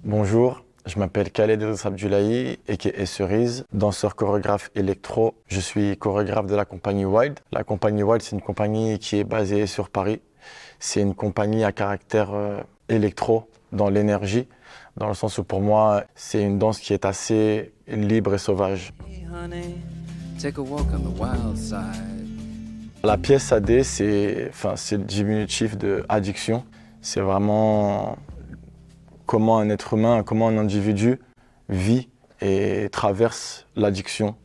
Bonjour, je m'appelle Khaled Abdoulaye, aka Cerise, danseur chorégraphe électro. Je suis chorégraphe de la compagnie Wild. La compagnie Wild, c'est une compagnie qui est basée sur Paris. C'est une compagnie à caractère électro dans l'énergie, dans le sens où pour moi, c'est une danse qui est assez libre et sauvage. La pièce AD, c'est le diminutif de addiction. C'est vraiment comment un être humain, comment un individu vit et traverse l'addiction.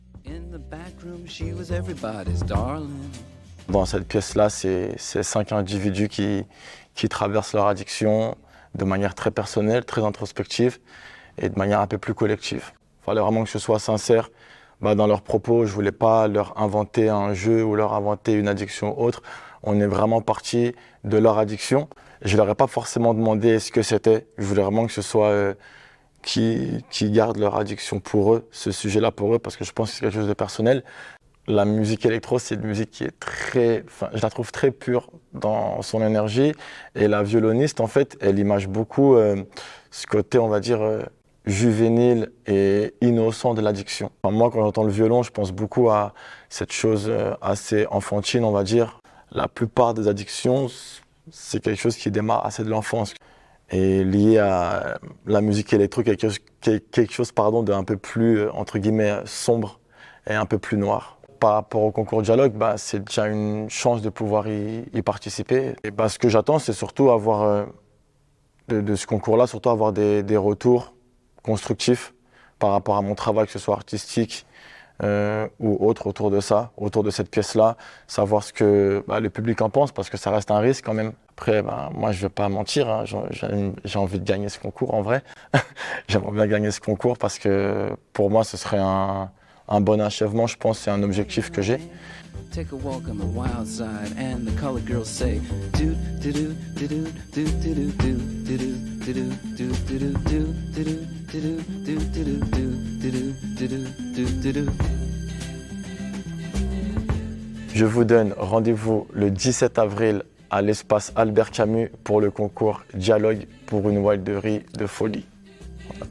Dans cette pièce-là, c'est 5 individus qui traversent leur addiction de manière très personnelle, très introspective et de manière un peu plus collective. Il fallait vraiment que ce soit sincère dans leurs propos. Je ne voulais pas leur inventer un jeu ou leur inventer une addiction autre. On est vraiment parti de leur addiction. Je ne leur ai pas forcément demandé ce que c'était. Je voulais vraiment que ce soit qui gardent leur addiction pour eux, ce sujet-là pour eux, parce que je pense que c'est quelque chose de personnel. La musique électro, c'est une musique qui est je la trouve très pure dans son énergie. Et la violoniste, en fait, elle image beaucoup ce côté, on va dire, juvénile et innocent de l'addiction. Moi, quand j'entends le violon, je pense beaucoup à cette chose assez enfantine, on va dire. La plupart des addictions, c'est quelque chose qui démarre assez de l'enfance. Et lié à la musique électro, quelque chose d'un peu plus, entre guillemets, sombre et un peu plus noir. Par rapport au concours Dialogue, c'est déjà une chance de pouvoir y participer. Et ce que j'attends, c'est surtout avoir, de ce concours-là, surtout avoir des retours constructifs par rapport à mon travail, que ce soit artistique ou autre autour de ça, autour de cette pièce-là, savoir ce que le public en pense, parce que ça reste un risque quand même. Après, moi, je ne vais pas mentir, hein, j'ai envie de gagner ce concours en vrai. J'aimerais bien gagner ce concours parce que pour moi, ce serait un bon achèvement, je pense, c'est un objectif que j'ai. Je vous donne rendez-vous le 17 avril à l'espace Albert Camus pour le concours Dialogue pour une wilderie de folie. Voilà.